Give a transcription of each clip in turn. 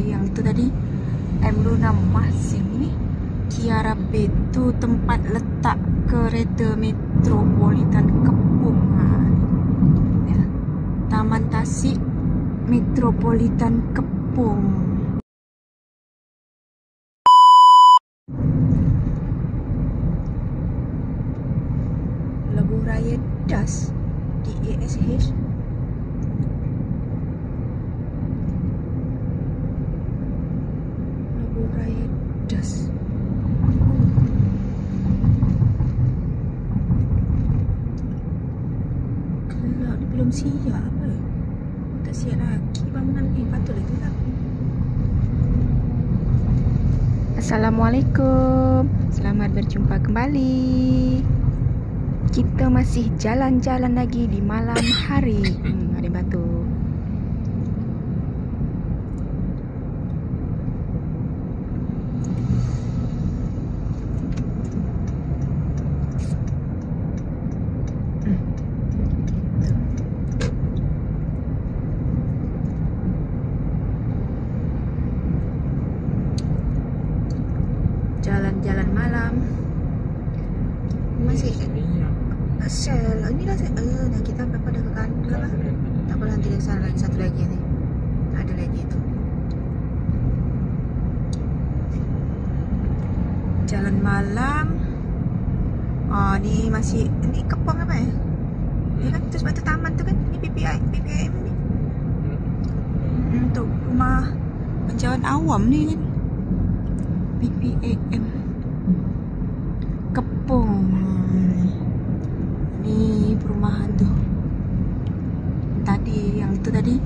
yang tu tadi M Luna Masing ni Kiara Bay tu tempat letak kereta Metropolitan Kepung. Ya. Taman Tasik Metropolitan Kepung. Lebuh Raya Das di ASH. Lebuh Raya Das. Kelak ni belum siap apa? Tak siap lagi bangunan ni, patutlah tu lah. Assalamualaikum. Selamat berjumpa kembali. Kita masih jalan-jalan lagi di malam hari. Ada batu. Jalan-jalan malam. Masih Asal ini dah dah kita berapa dah ke kantor lah. Tak apalah, nanti ke sana lagi, satu lagi ni. Ada lagi tu. Jalan malam. Oh, ni masih ni Kepong apa ya? Ya kan? Tu sebab tu taman tu kan? Ni PPIM ni. Untuk rumah penjauhan awam ni kan. PPAM Kepong. Ni perumahan tu. Tadi yang tu tadi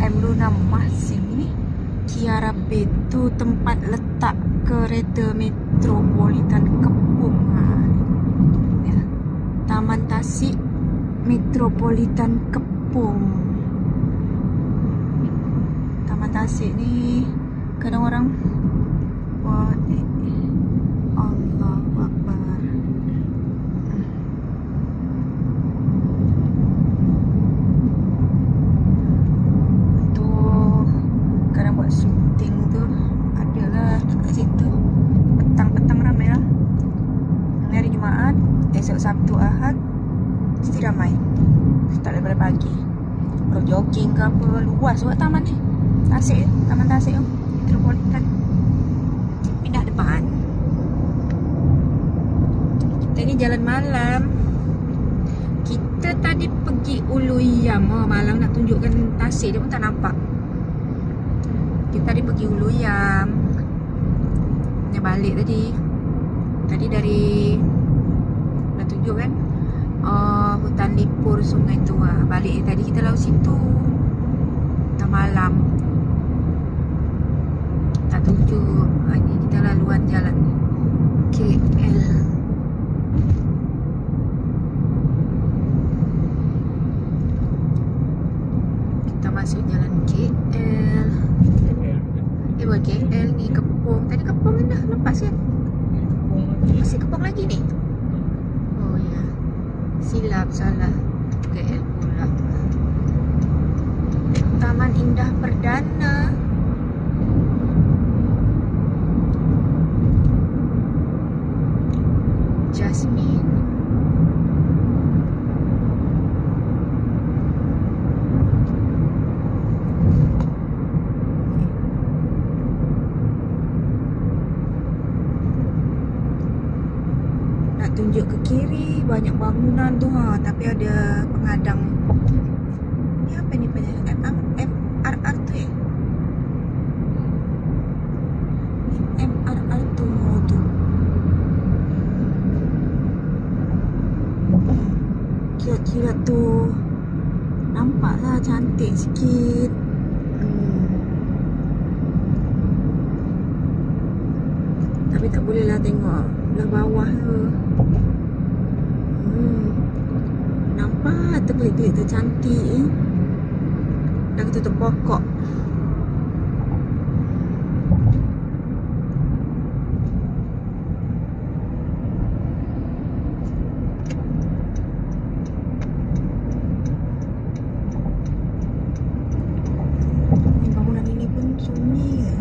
M Luna Masing ni Kiara Bay tu tempat letak kereta Metropolitan Kepung. Ya. Taman Tasik Metropolitan Kepung. Taman Tasik ni kadang orang buat Allahu Akbar. Tu kadang buat syuting tu adalah kat situ. Petang-petang ramai lah. Hari Jumaat, esok Sabtu Ahad mesti ramai. Start daripada pagi. Orang jogging ke apa, luas buat taman ni. Tasik, Taman Tasik tu Metropolitan. Pindah depan. Kita ni jalan malam. Kita tadi pergi Ulu Yam. Oh, malam nak tunjukkan Tasik, dia pun tak nampak. Kita tadi pergi Ulu Yam. Nak balik tadi. Tadi dari nak tunjuk kan, hutan lipur sungai tu lah. Balik tadi kita laut situ. Dah malam. Tak tunjuk. Ni kita laluan jalan KL. Kita masuk jalan KL. Buat KL ni Kepong. Tadi Kepong ni dah lepas kan? Masih Kepong lagi ni? Oh ya, silap, salah. KL pula. Taman Indah Perdana. Jasmine. Nak tunjuk ke kiri banyak bangunan tu tapi ada pengadang. Ni apa ni punya? MRR tu ya? Ni MRR tu tu. Kira-kira tu nampaklah cantik sikit. Tapi tak boleh lah tengok belah bawah tu. Nampak tepelik-tepelik tu cantik. Dah ketutup pokok. Bangunan ini pun sunyi.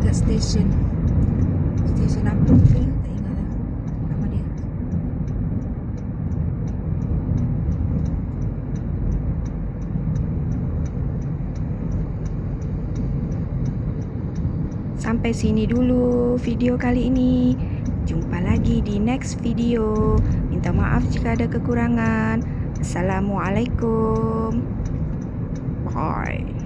dekat stesen apa tu, tak ingat lah nama dia. Sampai sini dulu video kali ini. Jumpa lagi di next video. Minta maaf jika ada kekurangan. Assalamualaikum. Bye.